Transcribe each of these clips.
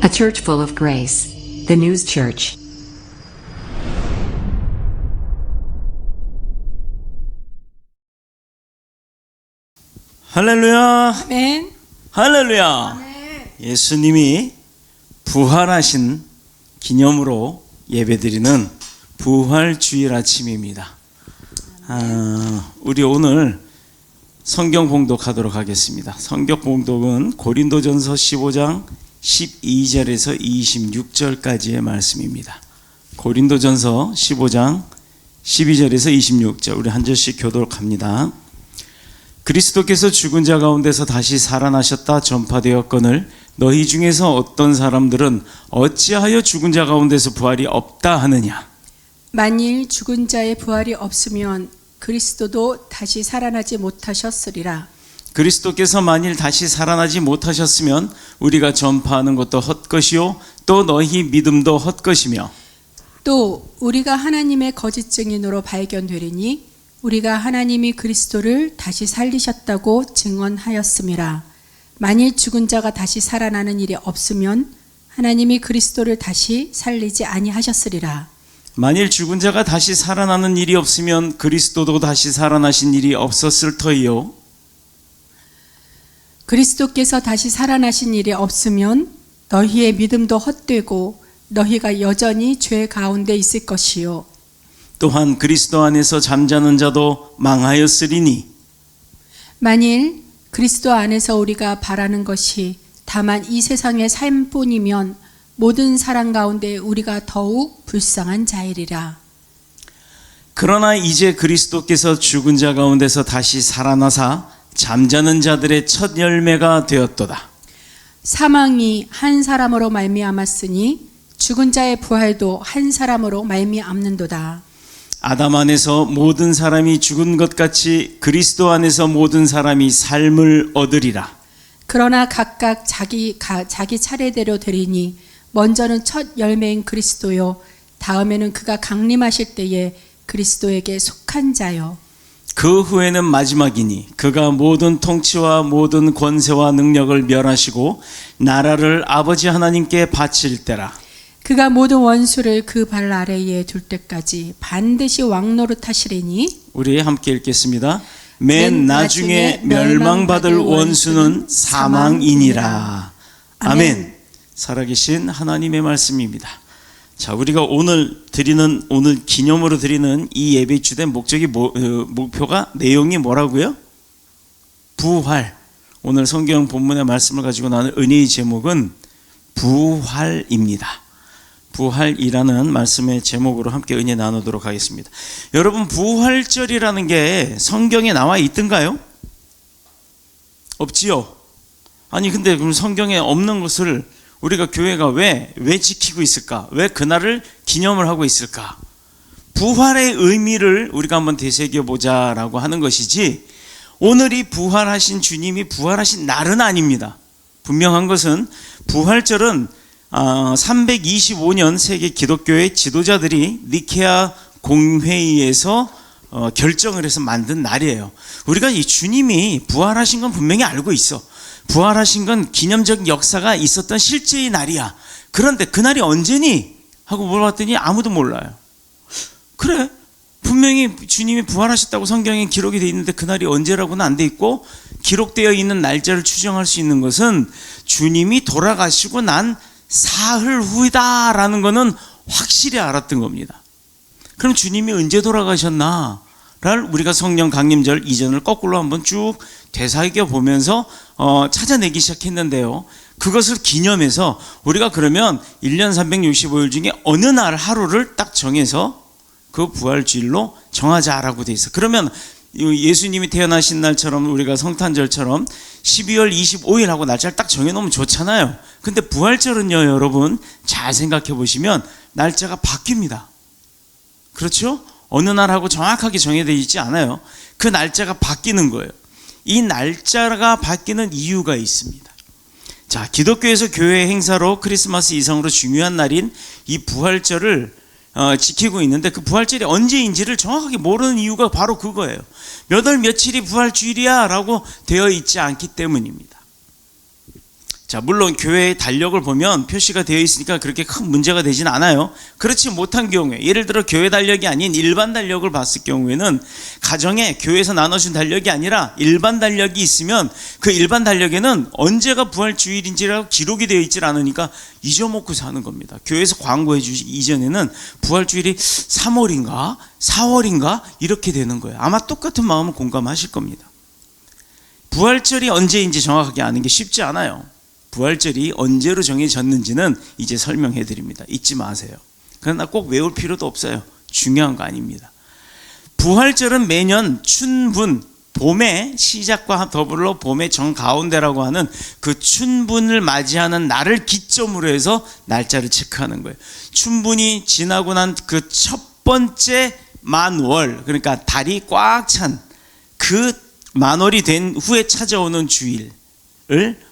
A church full of grace. The News Church. 할렐루야. 아멘. 할렐루야. 아멘. 예수님이 부활하신 기념으로 예배드리는 부활주일 아침입니다. 우리 오늘 성경 봉독하도록 하겠습니다. 성경 봉독은 고린도전서 15장 12절에서 26절까지의 말씀입니다. 고린도전서 15장 12절에서 26절 우리 한 절씩 교독합니다. 그리스도께서 죽은 자 가운데서 다시 살아나셨다 전파되었거늘 너희 중에서 어떤 사람들은 어찌하여 죽은 자 가운데서 부활이 없다 하느냐. 만일 죽은 자의 부활이 없으면 그리스도도 다시 살아나지 못하셨으리라. 그리스도께서 만일 다시 살아나지 못하셨으면 우리가 전파하는 것도 헛것이요 또 너희 믿음도 헛것이며 또 우리가 하나님의 거짓 증인으로 발견되리니 우리가 하나님이 그리스도를 다시 살리셨다고 증언하였음이라. 만일 죽은 자가 다시 살아나는 일이 없으면 하나님이 그리스도를 다시 살리지 아니하셨으리라. 만일 죽은 자가 다시 살아나는 일이 없으면 그리스도도 다시 살아나신 일이 없었을 터이요 그리스도께서 다시 살아나신 일이 없으면 너희의 믿음도 헛되고 너희가 여전히 죄 가운데 있을 것이요 또한 그리스도 안에서 잠자는 자도 망하였으리니 만일 그리스도 안에서 우리가 바라는 것이 다만 이 세상의 삶뿐이면 모든 사람 가운데 우리가 더욱 불쌍한 자이리라. 그러나 이제 그리스도께서 죽은 자 가운데서 다시 살아나사 잠자는 자들의 첫 열매가 되었도다. 사망이 한 사람으로 말미암았으니 죽은 자의 부활도 한 사람으로 말미암는도다. 아담 안에서 모든 사람이 죽은 것 같이 그리스도 안에서 모든 사람이 삶을 얻으리라. 그러나 각각 자기 차례대로 되리니 먼저는 첫 열매인 그리스도요 다음에는 그가 강림하실 때에 그리스도에게 속한 자요 그 후에는 마지막이니 그가 모든 통치와 모든 권세와 능력을 멸하시고 나라를 아버지 하나님께 바칠 때라. 그가 모든 원수를 그 발 아래에 둘 때까지 반드시 왕노릇 하시리니 우리 함께 읽겠습니다. 맨 나중에 멸망받을 원수는 사망이니라. 아멘. 살아계신 하나님의 말씀입니다. 자, 우리가 오늘 기념으로 드리는 이 예배 주된 목표가 내용이 뭐라고요? 부활. 오늘 성경 본문의 말씀을 가지고 나눈 은혜의 제목은 부활입니다. 부활이라는 말씀의 제목으로 함께 은혜 나누도록 하겠습니다. 여러분, 부활절이라는 게 성경에 나와 있던가요? 없지요? 아니, 근데 그럼 성경에 없는 것을 우리가 교회가 왜 지키고 있을까? 왜 그날을 기념을 하고 있을까? 부활의 의미를 우리가 한번 되새겨보자라고 하는 것이지, 오늘이 부활하신 주님이 부활하신 날은 아닙니다. 분명한 것은 부활절은 325년 세계 기독교의 지도자들이 니케아 공회의에서 결정을 해서 만든 날이에요. 우리가 이 주님이 부활하신 건 분명히 알고 있어. 부활하신 건 기념적 역사가 있었던 실제의 날이야. 그런데 그날이 언제니? 하고 물어봤더니 아무도 몰라요. 그래, 분명히 주님이 부활하셨다고 성경에 기록이 되어 있는데 그날이 언제라고는 안 돼 있고, 기록되어 있는 날짜를 추정할 수 있는 것은 주님이 돌아가시고 난 사흘 후이다라는 것은 확실히 알았던 겁니다. 그럼 주님이 언제 돌아가셨나? 를 우리가 성령 강림절 이전을 거꾸로 한번 쭉 되새겨 보면서 찾아내기 시작했는데요. 그것을 기념해서 우리가 그러면 1년 365일 중에 어느 날 하루를 딱 정해서 그 부활주일로 정하자라고 돼 있어. 그러면 예수님이 태어나신 날처럼 우리가 성탄절처럼 12월 25일 하고 날짜를 딱 정해놓으면 좋잖아요. 근데 부활절은요, 여러분 잘 생각해 보시면 날짜가 바뀝니다. 그렇죠? 어느 날하고 정확하게 정해져 있지 않아요. 그 날짜가 바뀌는 거예요. 이 날짜가 바뀌는 이유가 있습니다. 자, 기독교에서 교회 행사로 크리스마스 이상으로 중요한 날인 이 부활절을 지키고 있는데, 그 부활절이 언제인지를 정확하게 모르는 이유가 바로 그거예요. 몇 월 며칠이 부활주일이야 라고 되어 있지 않기 때문입니다. 자, 물론 교회의 달력을 보면 표시가 되어 있으니까 그렇게 큰 문제가 되진 않아요. 그렇지 못한 경우에, 예를 들어 교회 달력이 아닌 일반 달력을 봤을 경우에는 가정에 교회에서 나눠준 달력이 아니라 일반 달력이 있으면 그 일반 달력에는 언제가 부활주일인지라고 기록이 되어 있질 않으니까 잊어먹고 사는 겁니다. 교회에서 광고해 주시기 이전에는 부활주일이 3월인가 4월인가 이렇게 되는 거예요. 아마 똑같은 마음을 공감하실 겁니다. 부활절이 언제인지 정확하게 아는 게 쉽지 않아요. 부활절이 언제로 정해졌는지는 이제 설명해 드립니다. 잊지 마세요. 그러나 꼭 외울 필요도 없어요. 중요한 거 아닙니다. 부활절은 매년 춘분, 봄의 시작과 더불어 봄의 정가운데라고 하는 그 춘분을 맞이하는 날을 기점으로 해서 날짜를 체크하는 거예요. 춘분이 지나고 난 그 첫 번째 만월, 그러니까 달이 꽉 찬 그 만월이 된 후에 찾아오는 주일을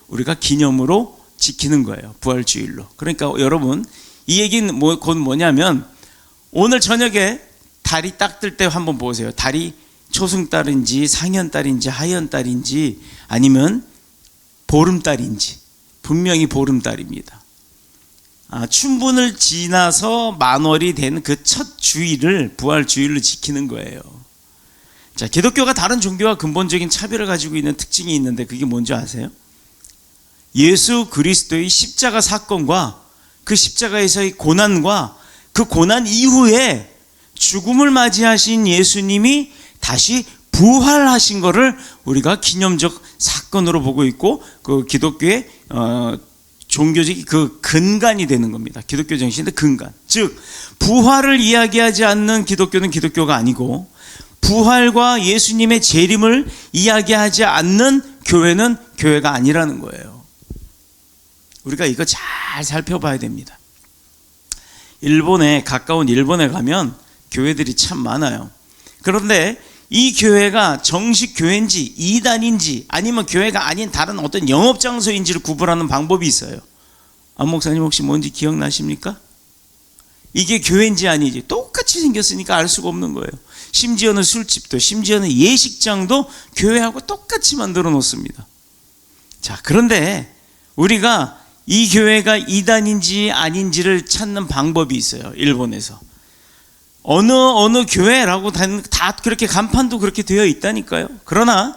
우리가 기념으로 지키는 거예요. 부활주일로. 그러니까 여러분, 이 얘기는 곧 뭐냐면 오늘 저녁에 달이 딱 뜰 때 한번 보세요. 달이 초승달인지 상현달인지 하현달인지 아니면 보름달인지. 분명히 보름달입니다. 춘분을 지나서 만월이 된 그 첫 주일을 부활주일로 지키는 거예요. 자, 기독교가 다른 종교와 근본적인 차별을 가지고 있는 특징이 있는데 그게 뭔지 아세요? 예수 그리스도의 십자가 사건과 그 십자가에서의 고난과 그 고난 이후에 죽음을 맞이하신 예수님이 다시 부활하신 것을 우리가 기념적 사건으로 보고 있고 그 기독교의 종교적 그 근간이 되는 겁니다. 기독교 정신의 근간. 즉 부활을 이야기하지 않는 기독교는 기독교가 아니고 부활과 예수님의 재림을 이야기하지 않는 교회는 교회가 아니라는 거예요. 우리가 이거 잘 살펴봐야 됩니다. 가까운 일본에 가면 교회들이 참 많아요. 그런데 이 교회가 정식 교회인지 이단인지 아니면 교회가 아닌 다른 어떤 영업장소인지를 구분하는 방법이 있어요. 안 목사님 혹시 뭔지 기억나십니까? 이게 교회인지 아니지 똑같이 생겼으니까 알 수가 없는 거예요. 심지어는 술집도, 심지어는 예식장도 교회하고 똑같이 만들어 놓습니다. 자, 그런데 우리가 이 교회가 이단인지 아닌지를 찾는 방법이 있어요. 일본에서 어느 교회라고 다 그렇게 간판도 그렇게 되어 있다니까요. 그러나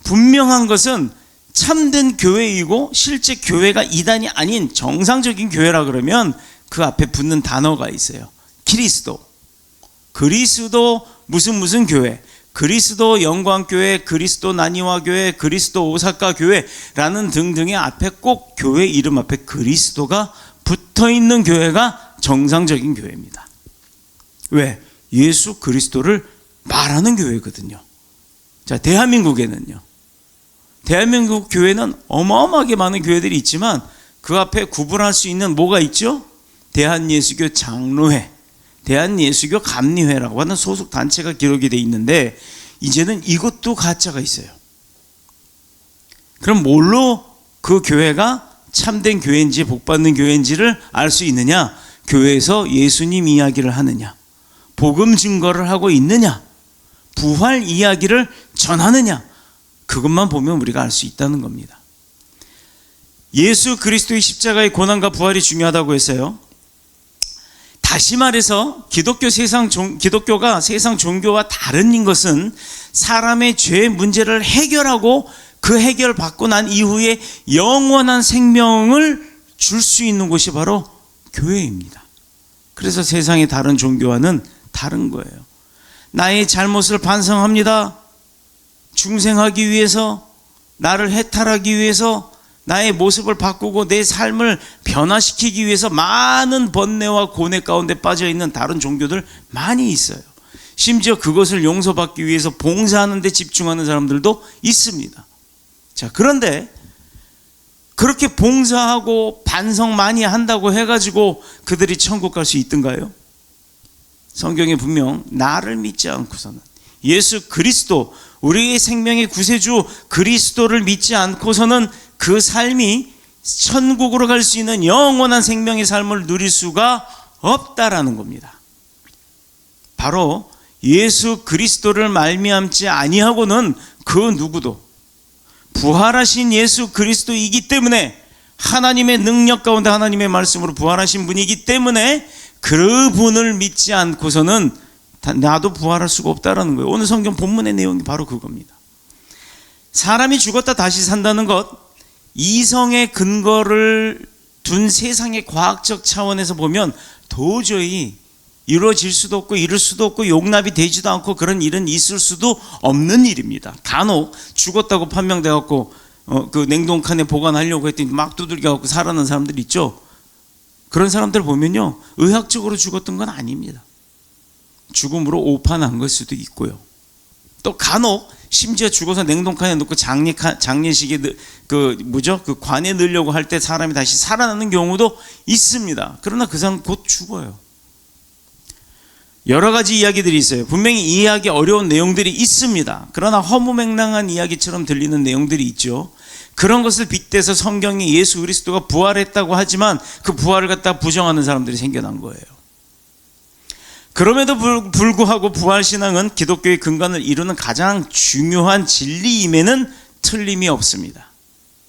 분명한 것은 참된 교회이고 실제 교회가 이단이 아닌 정상적인 교회라 그러면 그 앞에 붙는 단어가 있어요. 그리스도 무슨 교회, 그리스도 영광교회, 그리스도 나니와교회, 그리스도 오사카 교회라는 등등의 앞에 꼭 교회 이름 앞에 그리스도가 붙어있는 교회가 정상적인 교회입니다. 왜? 예수 그리스도를 말하는 교회거든요. 자, 대한민국에는요. 대한민국 교회는 어마어마하게 많은 교회들이 있지만 그 앞에 구분할 수 있는 뭐가 있죠? 대한예수교 장로회, 대한예수교 감리회라고 하는 소속 단체가 기록이 되어 있는데 이제는 이것도 가짜가 있어요. 그럼 뭘로 그 교회가 참된 교회인지 복받는 교회인지를 알 수 있느냐? 교회에서 예수님 이야기를 하느냐, 복음 증거를 하고 있느냐, 부활 이야기를 전하느냐, 그것만 보면 우리가 알 수 있다는 겁니다. 예수 그리스도의 십자가의 고난과 부활이 중요하다고 했어요. 다시 말해서 기독교가 세상 종교와 다른 것은 사람의 죄 문제를 해결하고 그 해결받고 난 이후에 영원한 생명을 줄 수 있는 곳이 바로 교회입니다. 그래서 세상의 다른 종교와는 다른 거예요. 나의 잘못을 반성합니다. 중생하기 위해서, 나를 해탈하기 위해서, 나의 모습을 바꾸고 내 삶을 변화시키기 위해서 많은 번뇌와 고뇌 가운데 빠져있는 다른 종교들 많이 있어요. 심지어 그것을 용서받기 위해서 봉사하는 데 집중하는 사람들도 있습니다. 자, 그런데 그렇게 봉사하고 반성 많이 한다고 해가지고 그들이 천국 갈 수 있던가요? 성경에 분명 나를 믿지 않고서는, 예수 그리스도, 우리의 생명의 구세주 그리스도를 믿지 않고서는 그 삶이 천국으로 갈 수 있는 영원한 생명의 삶을 누릴 수가 없다라는 겁니다. 바로 예수 그리스도를 말미암지 아니하고는 그 누구도 부활하신 예수 그리스도이기 때문에 하나님의 능력 가운데 하나님의 말씀으로 부활하신 분이기 때문에 그 분을 믿지 않고서는 나도 부활할 수가 없다라는 거예요. 오늘 성경 본문의 내용이 바로 그겁니다. 사람이 죽었다 다시 산다는 것, 이성의 근거를 둔 세상의 과학적 차원에서 보면 도저히 이루어질 수도 없고 이룰 수도 없고 용납이 되지도 않고 그런 일은 있을 수도 없는 일입니다. 간혹 죽었다고 판명돼 갖고 그 냉동칸에 보관하려고 했더니 막 두들겨 갖고 살아난 사람들 있죠. 그런 사람들 보면요, 의학적으로 죽었던 건 아닙니다. 죽음으로 오판한 걸 수도 있고요. 또 간혹 심지어 죽어서 냉동칸에 넣고 장례식에 그 관에 넣으려고 할 때 사람이 다시 살아나는 경우도 있습니다. 그러나 그 사람 곧 죽어요. 여러 가지 이야기들이 있어요. 분명히 이해하기 어려운 내용들이 있습니다. 그러나 허무맹랑한 이야기처럼 들리는 내용들이 있죠. 그런 것을 빗대서 성경이 예수 그리스도가 부활했다고 하지만 그 부활을 갖다가 부정하는 사람들이 생겨난 거예요. 그럼에도 불구하고 부활신앙은 기독교의 근간을 이루는 가장 중요한 진리임에는 틀림이 없습니다.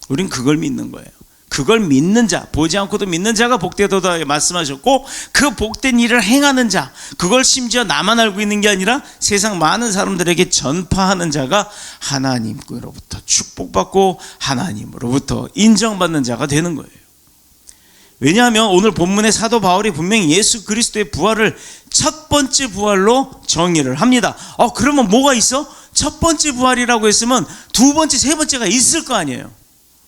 우린 그걸 믿는 거예요. 그걸 믿는 자, 보지 않고도 믿는 자가 복되도다 말씀하셨고, 그 복된 일을 행하는 자, 그걸 심지어 나만 알고 있는 게 아니라 세상 많은 사람들에게 전파하는 자가 하나님으로부터 축복받고 하나님으로부터 인정받는 자가 되는 거예요. 왜냐하면 오늘 본문의 사도 바울이 분명히 예수 그리스도의 부활을 첫 번째 부활로 정의를 합니다. 그러면 뭐가 있어? 첫 번째 부활이라고 했으면 두 번째, 세 번째가 있을 거 아니에요.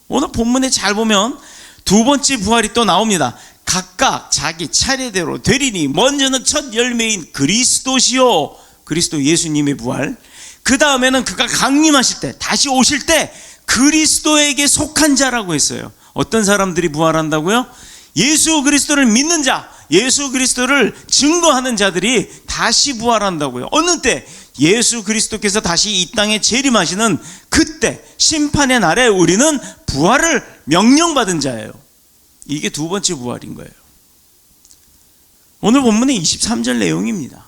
오늘 본문에 잘 보면 두 번째 부활이 또 나옵니다. 각각 자기 차례대로 되리니 먼저는 첫 열매인 그리스도시요, 그리스도 예수님의 부활. 그 다음에는 그가 강림하실 때, 다시 오실 때 그리스도에게 속한 자라고 했어요. 어떤 사람들이 부활한다고요? 예수 그리스도를 믿는 자, 예수 그리스도를 증거하는 자들이 다시 부활한다고요. 어느 때? 예수 그리스도께서 다시 이 땅에 재림하시는 그때, 심판의 날에 우리는 부활을 명령받은 자예요. 이게 두 번째 부활인 거예요. 오늘 본문의 23절 내용입니다.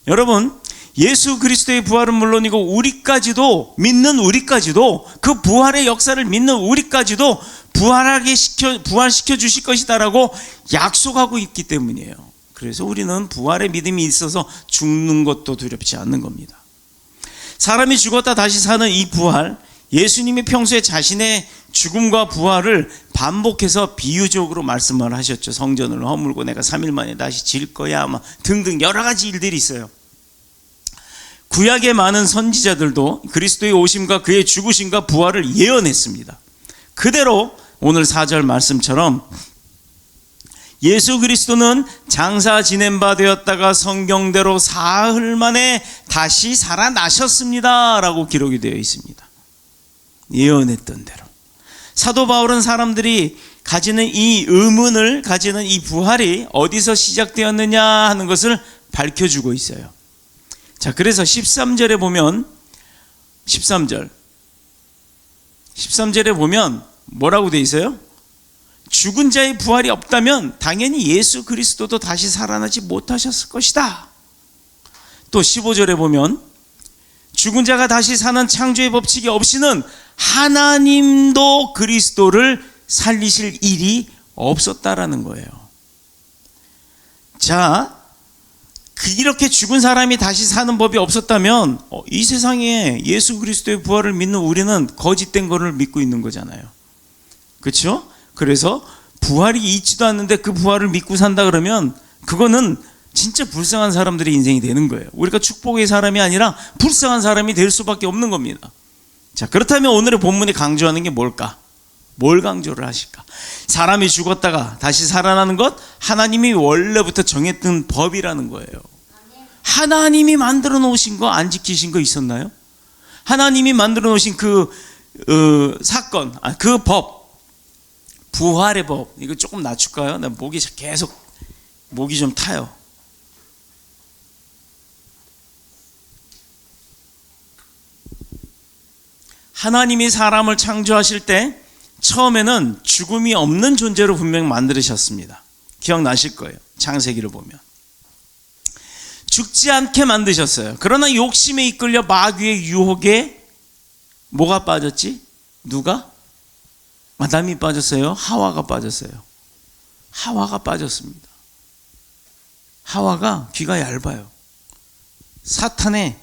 여러분, 예수 그리스도의 부활은 물론이고 우리까지도, 믿는 우리까지도, 그 부활의 역사를 믿는 우리까지도 부활시켜 주실 것이다라고 약속하고 있기 때문이에요. 그래서 우리는 부활의 믿음이 있어서 죽는 것도 두렵지 않는 겁니다. 사람이 죽었다 다시 사는 이 부활, 예수님이 평소에 자신의 죽음과 부활을 반복해서 비유적으로 말씀을 하셨죠. 성전을 허물고 내가 3일 만에 다시 질 거야, 아마 등등 여러 가지 일들이 있어요. 구약의 많은 선지자들도 그리스도의 오심과 그의 죽으심과 부활을 예언했습니다. 그대로 오늘 4절 말씀처럼 예수 그리스도는 장사 지낸 바 되었다가 성경대로 사흘 만에 다시 살아나셨습니다 라고 기록이 되어 있습니다. 예언했던 대로. 사도 바울은 사람들이 가지는 이 의문을 가지는 이 부활이 어디서 시작되었느냐 하는 것을 밝혀주고 있어요. 자, 그래서 13절에 보면 13절에 보면 뭐라고 되어 있어요? 죽은 자의 부활이 없다면 당연히 예수 그리스도도 다시 살아나지 못하셨을 것이다. 또 15절에 보면 죽은 자가 다시 사는 창조의 법칙이 없이는 하나님도 그리스도를 살리실 일이 없었다라는 거예요. 자, 이렇게 죽은 사람이 다시 사는 법이 없었다면 이 세상에 예수 그리스도의 부활을 믿는 우리는 거짓된 거를 믿고 있는 거잖아요. 그렇죠? 그래서 부활이 있지도 않는데 그 부활을 믿고 산다 그러면 그거는 진짜 불쌍한 사람들의 인생이 되는 거예요. 우리가 축복의 사람이 아니라 불쌍한 사람이 될 수밖에 없는 겁니다. 자, 그렇다면 오늘의 본문이 강조하는 게 뭘까? 뭘 강조를 하실까? 사람이 죽었다가 다시 살아나는 것, 하나님이 원래부터 정했던 법이라는 거예요. 하나님이 만들어 놓으신 거 안 지키신 거 있었나요? 하나님이 만들어 놓으신 그 사건, 그 법, 부활의 법, 이거 조금 낮출까요? 나 목이 좀 타요. 하나님이 사람을 창조하실 때 처음에는 죽음이 없는 존재로 분명히 만드셨습니다. 기억나실 거예요. 창세기를 보면. 죽지 않게 만드셨어요. 그러나 욕심에 이끌려 마귀의 유혹에 뭐가 빠졌지? 누가? 아담이 빠졌어요? 하와가 빠졌어요? 하와가 빠졌습니다. 하와가 귀가 얇아요. 사탄의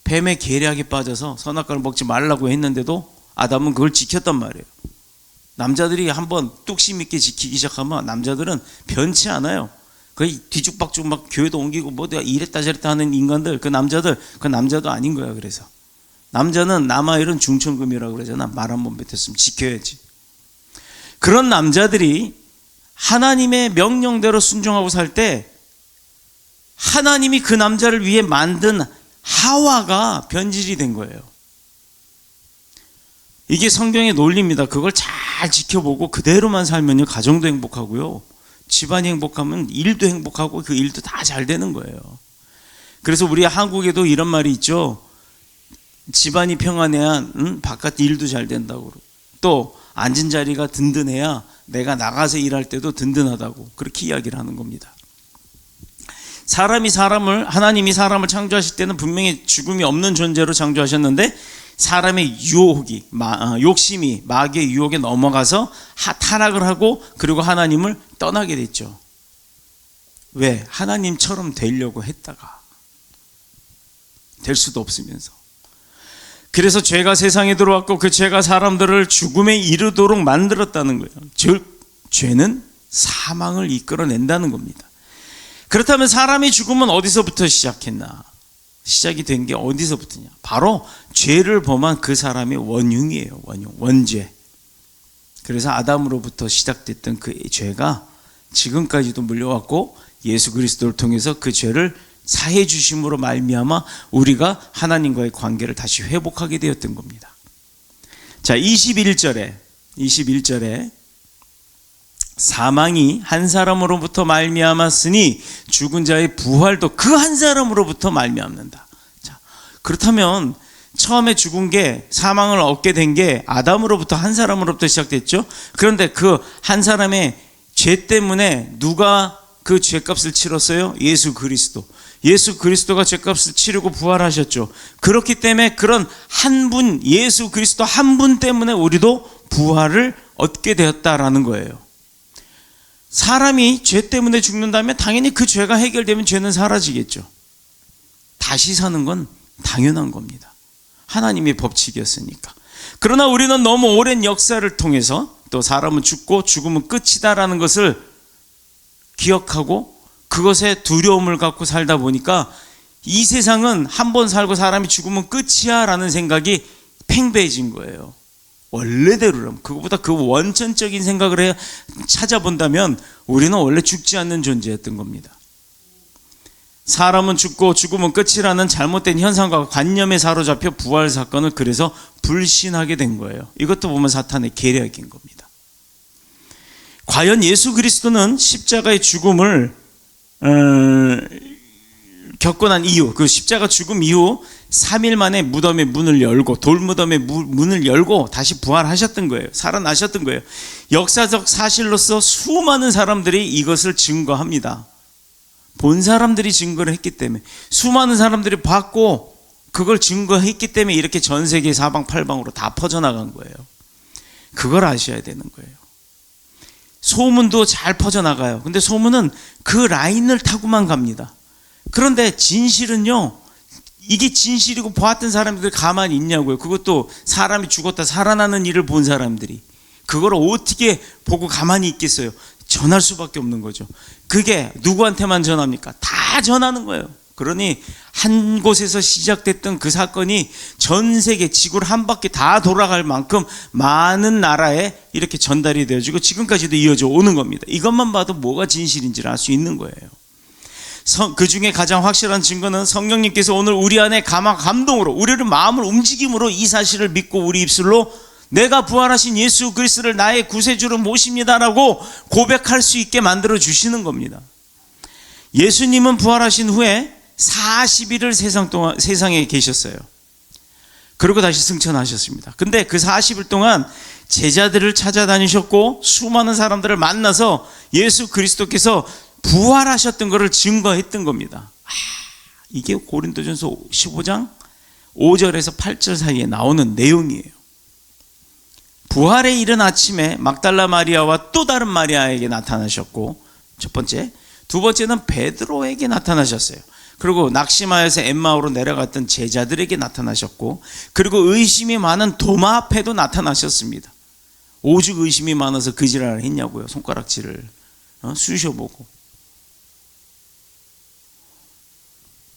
뱀의 계략에 빠져서 선악과를 먹지 말라고 했는데도 아담은 그걸 지켰단 말이에요. 남자들이 한번 뚝심 있게 지키기 시작하면 남자들은 변치 않아요. 거의 뒤죽박죽 막 교회도 옮기고 뭐 내가 이랬다 저랬다 하는 인간들, 그 남자도 아닌 거야. 그래서 남자는 남아일은 중천금이라고 그러잖아. 말 한 번 뱉었으면 지켜야지. 그런 남자들이 하나님의 명령대로 순종하고 살 때 하나님이 그 남자를 위해 만든 하와가 변질이 된 거예요. 이게 성경의 논리입니다. 그걸 잘 지켜보고 그대로만 살면요, 가정도 행복하고요, 집안이 행복하면 일도 행복하고 그 일도 다 잘 되는 거예요. 그래서 우리 한국에도 이런 말이 있죠. 집안이 평안해야 바깥 일도 잘 된다고, 또 앉은 자리가 든든해야 내가 나가서 일할 때도 든든하다고, 그렇게 이야기를 하는 겁니다. 하나님이 사람을 창조하실 때는 분명히 죽음이 없는 존재로 창조하셨는데 사람의 유혹이, 욕심이 마귀의 유혹에 넘어가서 타락을 하고 그리고 하나님을 떠나게 됐죠. 왜? 하나님처럼 되려고 했다가 될 수도 없으면서. 그래서 죄가 세상에 들어왔고 그 죄가 사람들을 죽음에 이르도록 만들었다는 거예요. 즉 죄는 사망을 이끌어낸다는 겁니다. 그렇다면 사람의 죽음은 어디서부터 시작했나? 시작이 된 게 어디서부터냐? 바로 죄를 범한 그 사람의 원흉이에요. 원죄. 그래서 아담으로부터 시작됐던 그 죄가 지금까지도 물려왔고 예수 그리스도를 통해서 그 죄를 사해 주심으로 말미암아 우리가 하나님과의 관계를 다시 회복하게 되었던 겁니다. 자, 21절에 사망이 한 사람으로부터 말미암았으니 죽은 자의 부활도 그 한 사람으로부터 말미암는다. 자, 그렇다면 처음에 죽은 게, 사망을 얻게 된 게 아담으로부터, 한 사람으로부터 시작됐죠. 그런데 그 한 사람의 죄 때문에 누가 그 죄값을 치렀어요? 예수 그리스도가 죄값을 치르고 부활하셨죠. 그렇기 때문에 그런 한 분, 예수 그리스도 한 분 때문에 우리도 부활을 얻게 되었다라는 거예요. 사람이 죄 때문에 죽는다면 당연히 그 죄가 해결되면 죄는 사라지겠죠. 다시 사는 건 당연한 겁니다. 하나님의 법칙이었으니까. 그러나 우리는 너무 오랜 역사를 통해서 또 사람은 죽고 죽으면 끝이다라는 것을 기억하고 그것에 두려움을 갖고 살다 보니까 이 세상은 한 번 살고 사람이 죽으면 끝이야 라는 생각이 팽배해진 거예요. 원래대로라면, 그거보다 그 원천적인 생각을 해 찾아본다면 우리는 원래 죽지 않는 존재였던 겁니다. 사람은 죽고 죽으면 끝이라는 잘못된 현상과 관념에 사로잡혀 부활 사건을 그래서 불신하게 된 거예요. 이것도 보면 사탄의 계략인 겁니다. 과연 예수 그리스도는 십자가의 죽음을 겪고 난 이후, 그 십자가 죽음 이후 3일 만에 무덤의 문을 열고, 돌무덤의 문을 열고 다시 부활하셨던 거예요. 살아나셨던 거예요. 역사적 사실로서 수많은 사람들이 이것을 증거합니다. 본 사람들이 증거를 했기 때문에, 수많은 사람들이 봤고 그걸 증거했기 때문에 이렇게 전 세계 사방팔방으로 다 퍼져나간 거예요. 그걸 아셔야 되는 거예요. 소문도 잘 퍼져나가요. 근데 소문은 그 라인을 타고만 갑니다. 그런데 진실은요, 이게 진실이고 보았던 사람들이 가만히 있냐고요. 그것도 사람이 죽었다 살아나는 일을 본 사람들이 그걸 어떻게 보고 가만히 있겠어요? 전할 수밖에 없는 거죠. 그게 누구한테만 전합니까? 다 전하는 거예요. 그러니 한 곳에서 시작됐던 그 사건이 전 세계 지구를 한 바퀴 다 돌아갈 만큼 많은 나라에 이렇게 전달이 되어지고 지금까지도 이어져 오는 겁니다. 이것만 봐도 뭐가 진실인지를 알 수 있는 거예요. 그 중에 가장 확실한 증거는 성령님께서 오늘 우리 안에 감동으로, 우리를 마음을 움직임으로 이 사실을 믿고 우리 입술로 내가 부활하신 예수 그리스도를 나의 구세주로 모십니다라고 고백할 수 있게 만들어 주시는 겁니다. 예수님은 부활하신 후에 40일을 세상에 계셨어요. 그리고 다시 승천하셨습니다. 근데 그 40일 동안 제자들을 찾아다니셨고 수많은 사람들을 만나서 예수 그리스도께서 부활하셨던 것을 증거했던 겁니다. 이게 고린도전서 15장 5절에서 8절 사이에 나오는 내용이에요. 부활의 이른 아침에 막달라 마리아와 또 다른 마리아에게 나타나셨고, 첫 번째. 두 번째는 베드로에게 나타나셨어요. 그리고 낙심하여서 엠마오로 내려갔던 제자들에게 나타나셨고, 그리고 의심이 많은 도마 앞에도 나타나셨습니다. 오죽 의심이 많아서 그 지랄을 했냐고요. 손가락질을 쑤셔보고.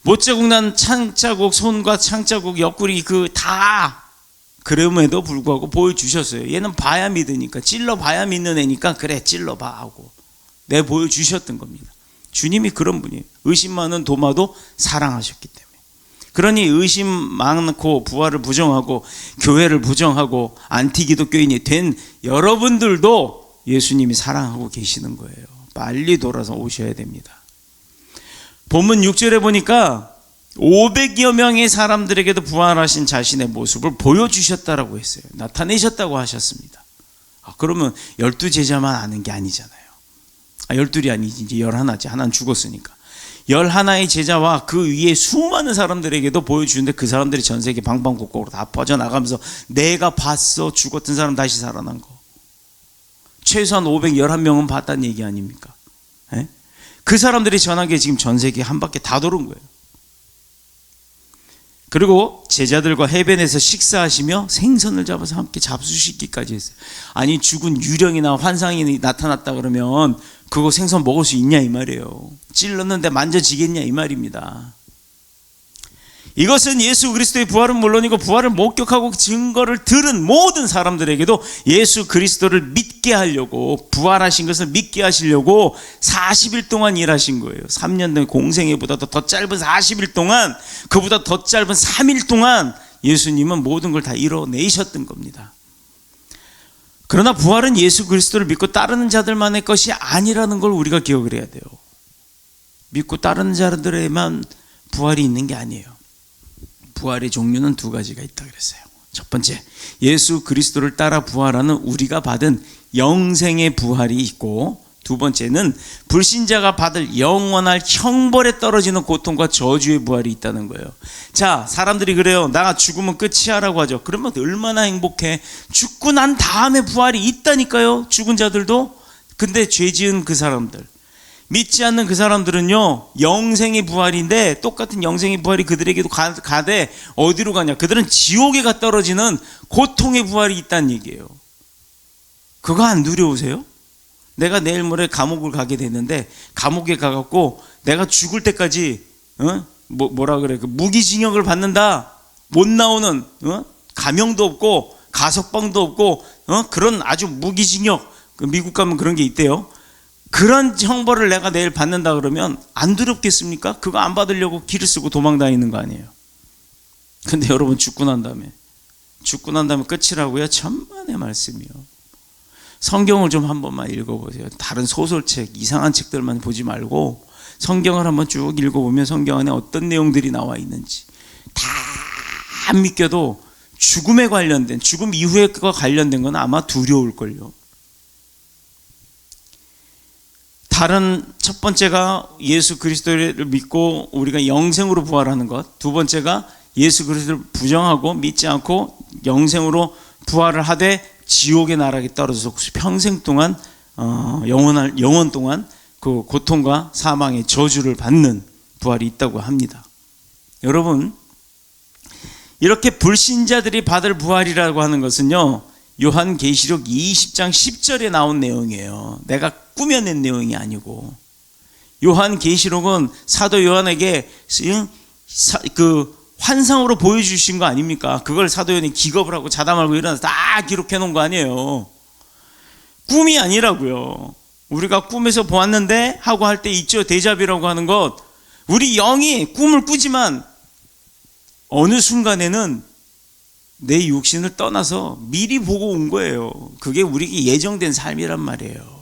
못자국 난 창자국, 손과 창자국, 옆구리 다 그럼에도 불구하고 보여주셨어요. 얘는 봐야 믿으니까, 찔러봐야 믿는 애니까 그래 찔러봐 하고 내 보여주셨던 겁니다. 주님이 그런 분이에요. 의심 많은 도마도 사랑하셨기 때문에. 그러니 의심 많고 부활을 부정하고 교회를 부정하고 안티기독교인이 된 여러분들도 예수님이 사랑하고 계시는 거예요. 빨리 돌아서 오셔야 됩니다. 본문 6절에 보니까 500여 명의 사람들에게도 부활하신 자신의 모습을 보여주셨다라고 했어요. 나타내셨다고 하셨습니다. 그러면 12제자만 아는 게 아니잖아요. 12이 아니지, 이제 11지. 하나는 죽었으니까. 11의 제자와 그 위에 수많은 사람들에게도 보여주는데, 그 사람들이 전 세계 방방곡곡으로 다 퍼져나가면서 내가 봤어, 죽었던 사람 다시 살아난 거. 최소한 511명은 봤다는 얘기 아닙니까? 에? 그 사람들이 전한 게 지금 전 세계 한 바퀴 다 도는 거예요. 그리고 제자들과 해변에서 식사하시며 생선을 잡아서 함께 잡수시기까지 했어요. 아니, 죽은 유령이나 환상이 나타났다 그러면 그거 생선 먹을 수 있냐 이 말이에요. 찔렀는데 만져지겠냐 이 말입니다. 이것은 예수 그리스도의 부활은 물론이고 부활을 목격하고 증거를 들은 모든 사람들에게도 예수 그리스도를 믿게 하려고, 부활하신 것을 믿게 하시려고 40일 동안 일하신 거예요. 3년 된 공생애보다도 더 짧은 40일 동안, 그보다 더 짧은 3일 동안 예수님은 모든 걸 다 이뤄내셨던 겁니다. 그러나 부활은 예수 그리스도를 믿고 따르는 자들만의 것이 아니라는 걸 우리가 기억을 해야 돼요. 믿고 따르는 자들에만 부활이 있는 게 아니에요. 부활의 종류는 두 가지가 있다 그랬어요. 첫 번째, 예수 그리스도를 따라 부활하는 우리가 받은 영생의 부활이 있고, 두 번째는 불신자가 받을 영원할 형벌에 떨어지는 고통과 저주의 부활이 있다는 거예요. 자, 사람들이 그래요. 나 죽으면 끝이야 라고 하죠. 그러면 얼마나 행복해. 죽고 난 다음에 부활이 있다니까요. 죽은 자들도. 근데 죄 지은 그 사람들, 믿지 않는 그 사람들은요, 영생의 부활인데 똑같은 영생의 부활이 그들에게도 가되 어디로 가냐? 그들은 지옥에 가 떨어지는 고통의 부활이 있다는 얘기예요. 그거 안 두려우세요? 내가 내일 모레 감옥을 가게 됐는데, 감옥에 가갖고 내가 죽을 때까지 뭐라 그래, 그 무기징역을 받는다, 못 나오는, 가명도 없고 가석방도 없고 그런 아주 무기징역, 미국 가면 그런 게 있대요. 그런 형벌을 내가 내일 받는다 그러면 안 두렵겠습니까? 그거 안 받으려고 길을 쓰고 도망 다니는 거 아니에요. 근데 여러분, 죽고 난 다음에 끝이라고요? 천만의 말씀이요. 성경을 좀 한 번만 읽어보세요. 다른 소설책, 이상한 책들만 보지 말고 성경을 한번 쭉 읽어보면 성경 안에 어떤 내용들이 나와 있는지 다 안 믿겨도 죽음에 관련된, 죽음 이후에 그거 관련된 건 아마 두려울걸요. 다른, 첫 번째가 예수 그리스도를 믿고 우리가 영생으로 부활하는 것, 두 번째가 예수 그리스도를 부정하고 믿지 않고 영생으로 부활을 하되 지옥의 나락에 떨어져서 평생 동안 영원 동안 그 고통과 사망의 저주를 받는 부활이 있다고 합니다. 여러분, 이렇게 불신자들이 받을 부활이라고 하는 것은요, 요한계시록 20장 10절에 나온 내용이에요. 내가 꾸며낸 내용이 아니고, 요한계시록은 사도 요한에게 그 환상으로 보여주신 거 아닙니까? 그걸 사도 요한이 기겁을 하고 자다 말고 일어나서 다 기록해 놓은 거 아니에요. 꿈이 아니라고요. 우리가 꿈에서 보았는데 하고 할 때 있죠. 데자뷰라고 하는 것. 우리 영이 꿈을 꾸지만 어느 순간에는 내 육신을 떠나서 미리 보고 온 거예요. 그게 우리에게 예정된 삶이란 말이에요.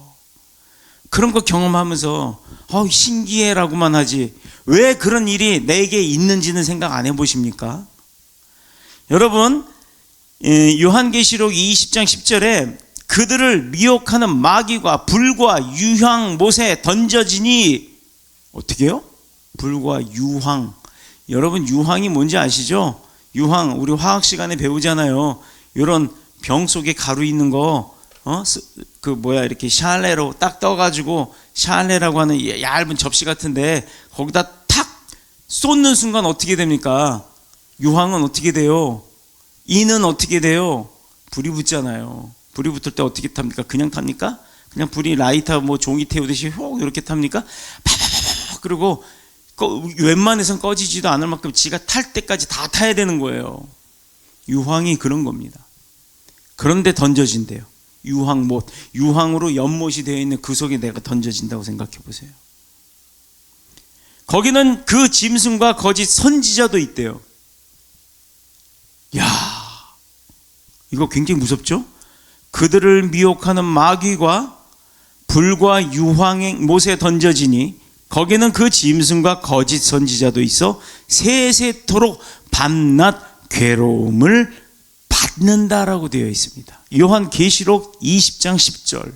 그런 거 경험하면서 신기해라고만 하지 왜 그런 일이 내게 있는지는 생각 안 해보십니까? 여러분, 요한계시록 20장 10절에 그들을 미혹하는 마귀가 불과 유황 못에 던져지니, 어떻게 해요? 불과 유황. 여러분, 유황이 뭔지 아시죠? 유황, 우리 화학 시간에 배우잖아요. 이런 병 속에 가루 있는 거, 이렇게 샬레로 딱 떠가지고, 샬레라고 하는 얇은 접시 같은데, 거기다 탁 쏟는 순간 어떻게 됩니까? 유황은 어떻게 돼요? 이는 어떻게 돼요? 불이 붙잖아요. 불이 붙을 때 어떻게 탑니까? 그냥 탑니까? 그냥 불이 라이터 종이 태우듯이 휘 이렇게 탑니까? 파파파파. 그리고 웬만해선 꺼지지도 않을 만큼 지가 탈 때까지 다 타야 되는 거예요. 유황이 그런 겁니다. 그런데 던져진대요. 유황못, 유황으로 연못이 되어 있는 그 속에 내가 던져진다고 생각해 보세요. 거기는 그 짐승과 거짓 선지자도 있대요. 야, 이거 굉장히 무섭죠? 그들을 미혹하는 마귀가 불과 유황의 못에 던져지니 거기는 그 짐승과 거짓 선지자도 있어 세세토록 밤낮 괴로움을 받는다라고 되어 있습니다. 요한계시록 20장 10절.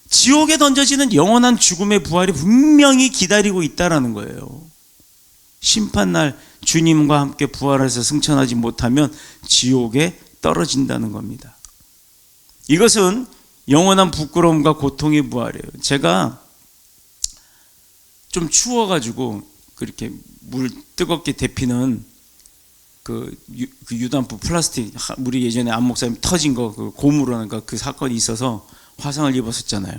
지옥에 던져지는 영원한 죽음의 부활이 분명히 기다리고 있다라는 거예요. 심판날 주님과 함께 부활해서 승천하지 못하면 지옥에 떨어진다는 겁니다. 이것은 영원한 부끄러움과 고통의 부활이에요. 제가 좀 추워가지고 그렇게 물 뜨겁게 데피는 그 유단프 플라스틱, 우리 예전에 안 목사님 터진 거, 그 고무라는 거, 그 사건이 있어서 화상을 입었었잖아요.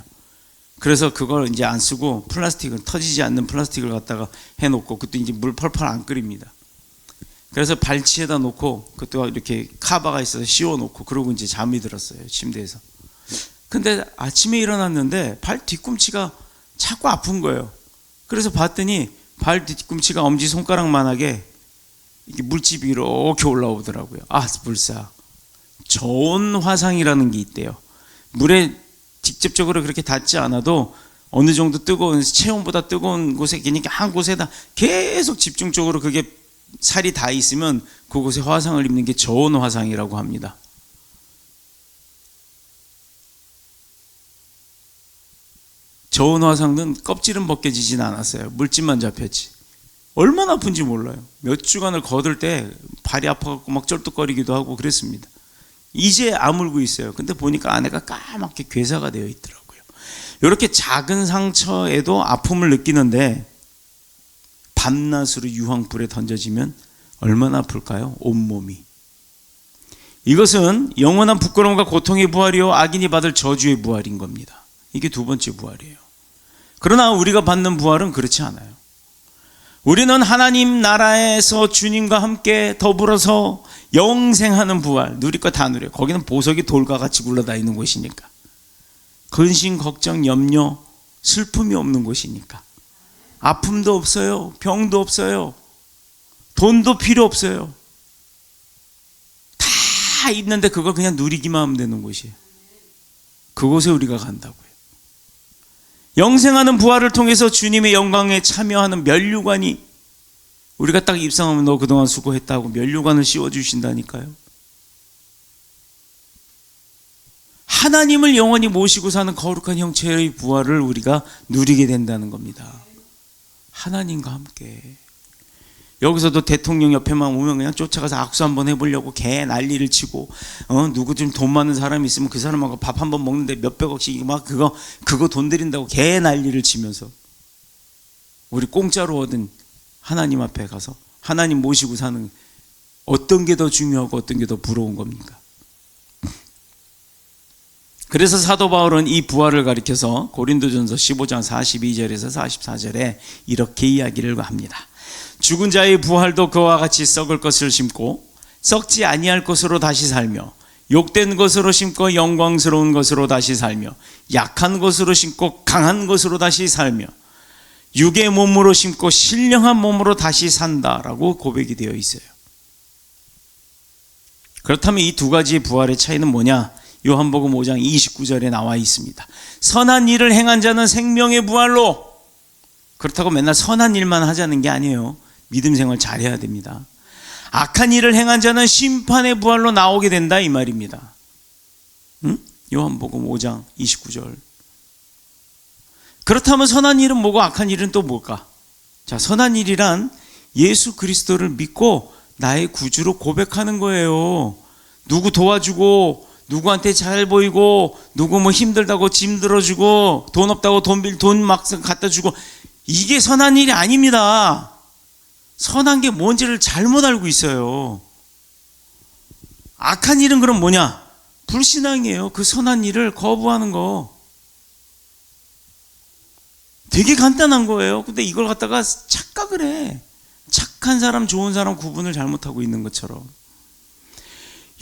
그래서 그걸 이제 안 쓰고 플라스틱을, 터지지 않는 플라스틱을 갖다가 해놓고, 그것도 이제 물 펄펄 안 끓입니다. 그래서 발치에다 놓고, 그것도 이렇게 카바가 있어서 씌워놓고, 그러고 이제 잠이 들었어요, 침대에서. 근데 아침에 일어났는데 발 뒤꿈치가 자꾸 아픈 거예요. 그래서 봤더니 발 뒤꿈치가 엄지손가락만하게 이렇게 물집이 이렇게 올라오더라고요. 아, 불사. 저온 화상이라는 게 있대요. 물에 직접적으로 그렇게 닿지 않아도 어느 정도 뜨거운, 체온보다 뜨거운 곳에, 그러니까 한 곳에다 계속 집중적으로 그게 살이 다 있으면 그곳에 화상을 입는 게 저온 화상이라고 합니다. 저온 화상은 껍질은 벗겨지진 않았어요. 물집만 잡혔지. 얼마나 아픈지 몰라요. 몇 주간을 걷을 때 발이 아파갖고 막 쩔뚝거리기도 하고 그랬습니다. 이제 아물고 있어요. 근데 보니까 안에가 까맣게 괴사가 되어 있더라고요. 이렇게 작은 상처에도 아픔을 느끼는데 밤낮으로 유황불에 던져지면 얼마나 아플까요? 온몸이. 이것은 영원한 부끄러움과 고통의 부활이요, 악인이 받을 저주의 부활인 겁니다. 이게 두 번째 부활이에요. 그러나 우리가 받는 부활은 그렇지 않아요. 우리는 하나님 나라에서 주님과 함께 더불어서 영생하는 부활, 누릴 거 다 누려요. 거기는 보석이 돌과 같이 굴러다니는 곳이니까. 근심, 걱정, 염려, 슬픔이 없는 곳이니까. 아픔도 없어요. 병도 없어요. 돈도 필요 없어요. 다 있는데 그걸 그냥 누리기만 하면 되는 곳이에요. 그곳에 우리가 간다고요. 영생하는 부활을 통해서 주님의 영광에 참여하는 면류관이, 우리가 딱 입상하면 너 그동안 수고했다고 면류관을 씌워주신다니까요. 하나님을 영원히 모시고 사는 거룩한 형체의 부활을 우리가 누리게 된다는 겁니다. 하나님과 함께. 여기서도 대통령 옆에만 오면 그냥 쫓아가서 악수 한번 해보려고 개 난리를 치고, 누구 좀 돈 많은 사람이 있으면 그 사람하고 밥 한번 먹는데 몇백억씩 막 그거 돈 들인다고 개 난리를 치면서, 우리 공짜로 얻은 하나님 앞에 가서 하나님 모시고 사는, 어떤 게 더 중요하고 어떤 게 더 부러운 겁니까? 그래서 사도 바울은 이 부활을 가리켜서 고린도전서 15장 42절에서 44절에 이렇게 이야기를 합니다. 죽은 자의 부활도 그와 같이 썩을 것을 심고 썩지 아니할 것으로 다시 살며, 욕된 것으로 심고 영광스러운 것으로 다시 살며, 약한 것으로 심고 강한 것으로 다시 살며, 육의 몸으로 심고 신령한 몸으로 다시 산다라고 고백이 되어 있어요. 그렇다면 이 두 가지의 부활의 차이는 뭐냐? 요한복음 5장 29절에 나와 있습니다. 선한 일을 행한 자는 생명의 부활로. 그렇다고 맨날 선한 일만 하자는 게 아니에요. 믿음 생활 잘해야 됩니다. 악한 일을 행한 자는 심판의 부활로 나오게 된다, 이 말입니다. 요한복음 5장 29절. 그렇다면 선한 일은 뭐고 악한 일은 또 뭘까? 자, 선한 일이란 예수 그리스도를 믿고 나의 구주로 고백하는 거예요. 누구 도와주고, 누구한테 잘 보이고, 누구 뭐 힘들다고 짐 들어주고, 돈 없다고 돈 막 갖다 주고, 이게 선한 일이 아닙니다. 선한 게 뭔지를 잘못 알고 있어요. 악한 일은 그럼 뭐냐? 불신앙이에요. 그 선한 일을 거부하는 거. 되게 간단한 거예요. 근데 이걸 갖다가 착각을 해. 착한 사람, 좋은 사람 구분을 잘못하고 있는 것처럼.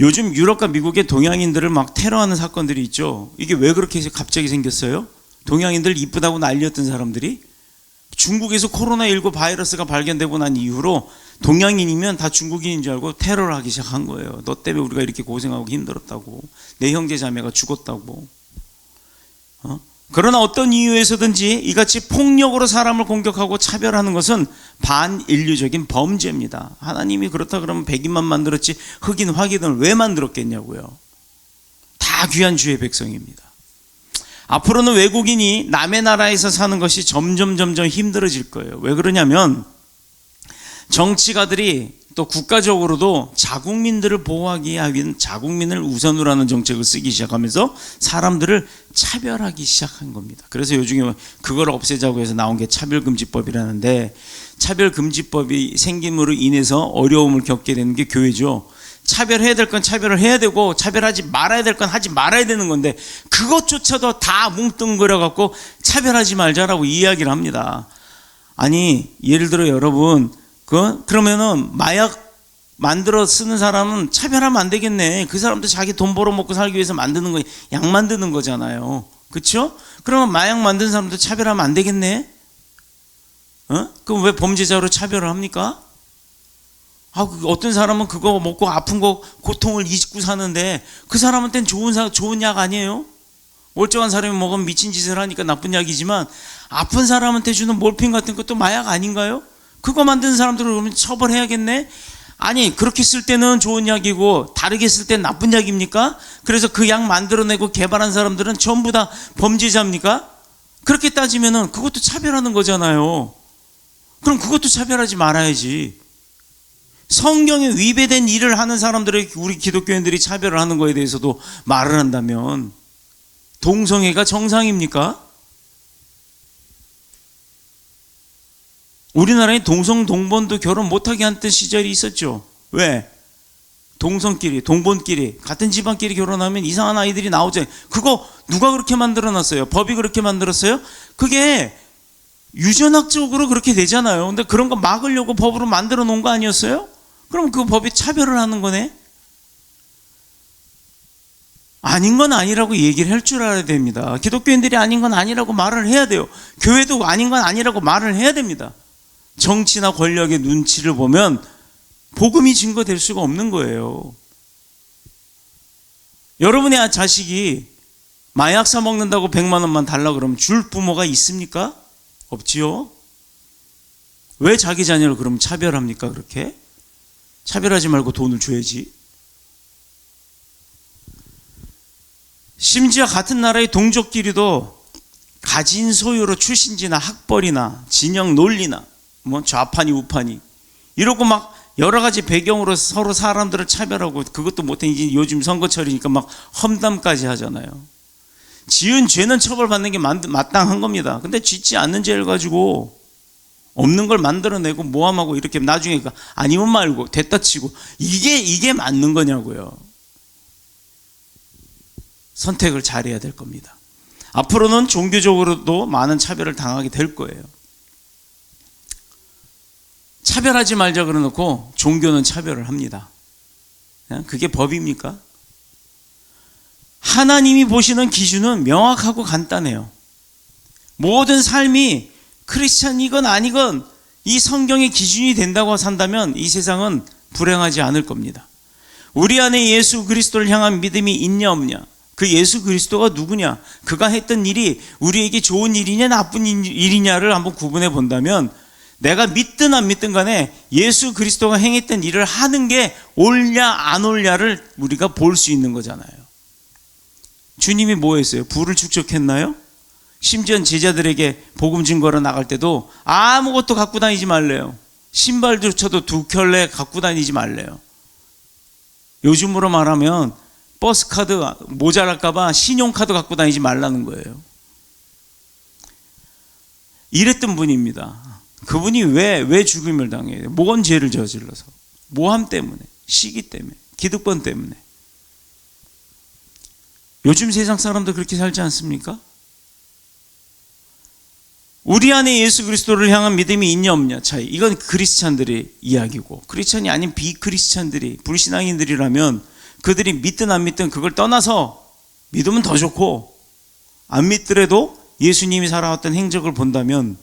요즘 유럽과 미국의 동양인들을 막 테러하는 사건들이 있죠. 이게 왜 그렇게 갑자기 생겼어요? 동양인들 이쁘다고 난리였던 사람들이 중국에서 코로나19 바이러스가 발견되고 난 이후로 동양인이면 다 중국인인 줄 알고 테러를 하기 시작한 거예요. 너 때문에 우리가 이렇게 고생하고 힘들었다고. 내 형제 자매가 죽었다고. 그러나 어떤 이유에서든지 이같이 폭력으로 사람을 공격하고 차별하는 것은 반인류적인 범죄입니다. 하나님이 그렇다 그러면 백인만 만들었지 흑인, 화기들을 왜 만들었겠냐고요. 다 귀한 주의 백성입니다. 앞으로는 외국인이 남의 나라에서 사는 것이 점점 힘들어질 거예요. 왜 그러냐면 정치가들이 또 국가적으로도 자국민들을 보호하기 위한 자국민을 우선으로 하는 정책을 쓰기 시작하면서 사람들을 차별하기 시작한 겁니다. 그래서 요즘에 그걸 없애자고 해서 나온 게 차별금지법이라는데, 차별금지법이 생김으로 인해서 어려움을 겪게 되는 게 교회죠. 차별해야 될 건 차별을 해야 되고, 차별하지 말아야 될 건 하지 말아야 되는 건데, 그것조차도 다 뭉뚱그려 갖고 차별하지 말자라고 이야기를 합니다. 아니, 예를 들어 여러분, 그러면은 마약 만들어 쓰는 사람은 차별하면 안 되겠네. 그 사람도 자기 돈 벌어 먹고 살기 위해서 만드는 거, 약 만드는 거잖아요. 그렇죠? 그러면 마약 만드는 사람도 차별하면 안 되겠네. 그럼 왜 범죄자로 차별을 합니까? 어떤 사람은 그거 먹고 아픈 거 고통을 잊고 사는데 그 사람한테는 좋은 약 아니에요? 멀쩡한 사람이 먹으면 미친 짓을 하니까 나쁜 약이지만 아픈 사람한테 주는 몰핀 같은 것도 마약 아닌가요? 그거 만드는 사람들을 그러면 처벌해야겠네? 아니, 그렇게 쓸 때는 좋은 약이고 다르게 쓸 때는 나쁜 약입니까? 그래서 그 약 만들어내고 개발한 사람들은 전부 다 범죄자입니까? 그렇게 따지면은 그것도 차별하는 거잖아요. 그럼 그것도 차별하지 말아야지. 성경에 위배된 일을 하는 사람들에게 우리 기독교인들이 차별을 하는 거에 대해서도 말을 한다면 동성애가 정상입니까? 우리나라에 동성 동본도 결혼 못하게 했던 시절이 있었죠. 왜? 동성끼리, 동본끼리, 같은 집안끼리 결혼하면 이상한 아이들이 나오잖아요. 그거 누가 그렇게 만들어놨어요? 법이 그렇게 만들었어요? 그게 유전학적으로 그렇게 되잖아요. 근데 그런 거 막으려고 법으로 만들어 놓은 거 아니었어요? 그럼 그 법이 차별을 하는 거네? 아닌 건 아니라고 얘기를 할 줄 알아야 됩니다. 기독교인들이 아닌 건 아니라고 말을 해야 돼요. 교회도 아닌 건 아니라고 말을 해야 됩니다. 정치나 권력의 눈치를 보면 복음이 증거될 수가 없는 거예요. 여러분의 자식이 마약 사 먹는다고 100만 원만 달라 그러면 줄 부모가 있습니까? 없지요. 왜 자기 자녀를 그럼 차별합니까? 그렇게? 차별하지 말고 돈을 줘야지. 심지어 같은 나라의 동족끼리도 가진 소유로 출신지나 학벌이나 진영 논리나 뭐 좌파니 우파니 이러고 막 여러 가지 배경으로 서로 사람들을 차별하고, 그것도 못해 이제 요즘 선거철이니까 막 험담까지 하잖아요. 지은 죄는 처벌받는 게 마땅한 겁니다. 근데 짓지 않는 죄를 가지고 없는 걸 만들어내고 모함하고 이렇게 나중에 아니면 말고 됐다 치고 이게 맞는 거냐고요. 선택을 잘해야 될 겁니다. 앞으로는 종교적으로도 많은 차별을 당하게 될 거예요. 차별하지 말자 그러놓고 종교는 차별을 합니다. 그게 법입니까? 하나님이 보시는 기준은 명확하고 간단해요. 모든 삶이 크리스찬이건 아니건 이 성경의 기준이 된다고 산다면 이 세상은 불행하지 않을 겁니다. 우리 안에 예수 그리스도를 향한 믿음이 있냐 없냐, 그 예수 그리스도가 누구냐, 그가 했던 일이 우리에게 좋은 일이냐 나쁜 일이냐를 한번 구분해 본다면, 내가 믿든 안 믿든 간에 예수 그리스도가 행했던 일을 하는 게 옳냐 안 옳냐를 우리가 볼 수 있는 거잖아요. 주님이 뭐 했어요? 불을 축적했나요? 심지어 제자들에게 복음 증거로 나갈 때도 아무것도 갖고 다니지 말래요. 신발조차도 2켤레 갖고 다니지 말래요. 요즘으로 말하면 버스카드 모자랄까봐 신용카드 갖고 다니지 말라는 거예요. 이랬던 분입니다. 그분이 왜 죽임을 당해요? 뭔 죄를 저질러서? 모함 때문에, 시기 때문에, 기득권 때문에. 요즘 세상 사람도 그렇게 살지 않습니까? 우리 안에 예수 그리스도를 향한 믿음이 있냐 없냐 차이. 이건 크리스찬들의 이야기고, 크리스찬이 아닌 비크리스찬들이, 불신앙인들이라면 그들이 믿든 안 믿든 그걸 떠나서 믿으면 더 좋고, 안 믿더라도 예수님이 살아왔던 행적을 본다면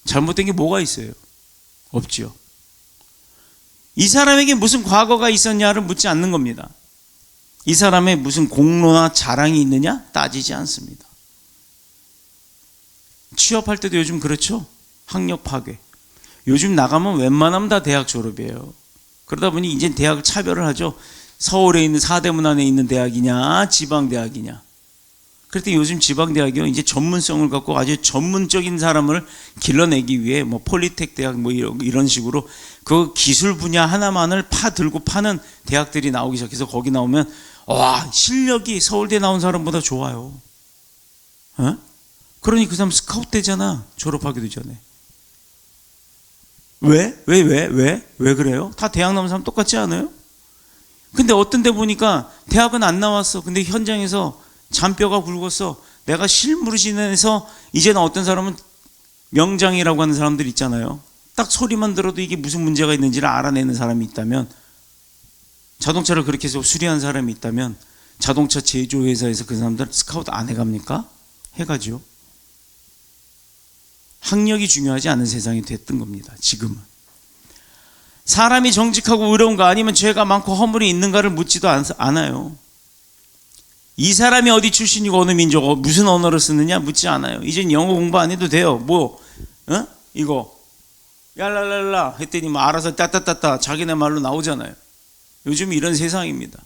잘못된 게 뭐가 있어요? 없지요. 이 사람에게 무슨 과거가 있었냐를 묻지 않는 겁니다. 이 사람의 무슨 공로나 자랑이 있느냐 따지지 않습니다. 취업할 때도 요즘 그렇죠. 학력 파괴. 요즘 나가면 웬만하면 다 대학 졸업이에요. 그러다 보니 이제 대학을 차별을 하죠. 서울에 있는 사대문 안에 있는 대학이냐 지방대학이냐. 그랬더니 요즘 지방대학이요, 이제 전문성을 갖고 아주 전문적인 사람을 길러내기 위해 뭐 폴리텍 대학 뭐 이런 식으로 그 기술 분야 하나만을 들고 파는 대학들이 나오기 시작해서 거기 나오면 와, 실력이 서울대 나온 사람보다 좋아요. 어? 그러니 그 사람 스카우트 되잖아, 졸업하기도 전에. 왜 그래요? 다 대학 나온 사람 똑같지 않아요? 근데 어떤 데 보니까 대학은 안 나왔어. 근데 현장에서 잔뼈가 굵었어. 내가 실무진에서 이제는 어떤 사람은 명장이라고 하는 사람들 있잖아요. 딱 소리만 들어도 이게 무슨 문제가 있는지를 알아내는 사람이 있다면, 자동차를 그렇게 해서 수리한 사람이 있다면 자동차 제조회사에서 그 사람들 스카우트 안 해갑니까? 해가죠. 학력이 중요하지 않은 세상이 됐던 겁니다. 지금은. 사람이 정직하고 의로운가 아니면 죄가 많고 허물이 있는가를 묻지도 않아요. 이 사람이 어디 출신이고 어느 민족, 무슨 언어를 쓰느냐 묻지 않아요. 이젠 영어 공부 안 해도 돼요. 이거 얄랄랄라 했더니 뭐 알아서 따따따따 자기네 말로 나오잖아요. 요즘 이런 세상입니다.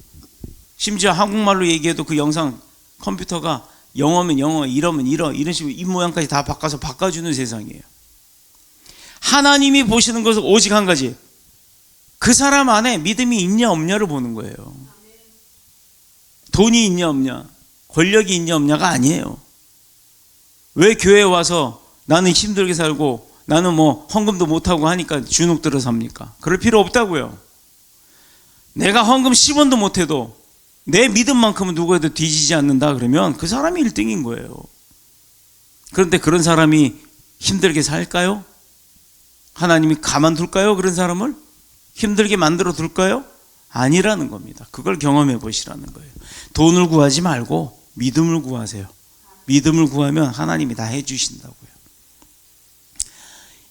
심지어 한국말로 얘기해도 그 영상 컴퓨터가 영어면 영어, 이러면 이런 식으로 입 모양까지 다 바꿔주는 세상이에요. 하나님이 보시는 것은 오직 한 가지, 그 사람 안에 믿음이 있냐 없냐를 보는 거예요. 돈이 있냐 없냐, 권력이 있냐 없냐가 아니에요. 왜 교회에 와서 나는 힘들게 살고 나는 뭐 헌금도 못하고 하니까 주눅 들어 삽니까? 그럴 필요 없다고요. 내가 헌금 10원도 못해도 내 믿음만큼은 누구에도 뒤지지 않는다 그러면 그 사람이 1등인 거예요. 그런데 그런 사람이 힘들게 살까요? 하나님이 가만둘까요? 그런 사람을 힘들게 만들어 둘까요? 아니라는 겁니다. 그걸 경험해 보시라는 거예요. 돈을 구하지 말고 믿음을 구하세요. 믿음을 구하면 하나님이 다 해주신다고요.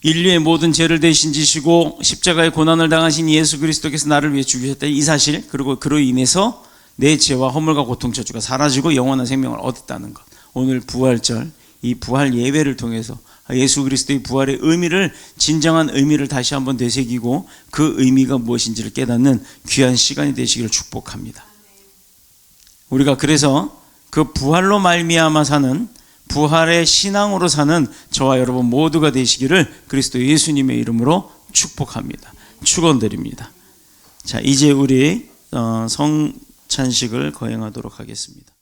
인류의 모든 죄를 대신 지시고 십자가의 고난을 당하신 예수 그리스도께서 나를 위해 죽으셨다, 이 사실, 그리고 그로 인해서 내 죄와 허물과 고통 저주가 사라지고 영원한 생명을 얻었다는 것. 오늘 부활절, 이 부활 예배를 통해서 예수 그리스도의 부활의 의미를, 진정한 의미를 다시 한번 되새기고 그 의미가 무엇인지를 깨닫는 귀한 시간이 되시기를 축복합니다. 우리가 그래서 그 부활로 말미암아 사는, 부활의 신앙으로 사는 저와 여러분 모두가 되시기를 그리스도 예수님의 이름으로 축복합니다. 축원드립니다. 자, 이제 우리 성찬식을 거행하도록 하겠습니다.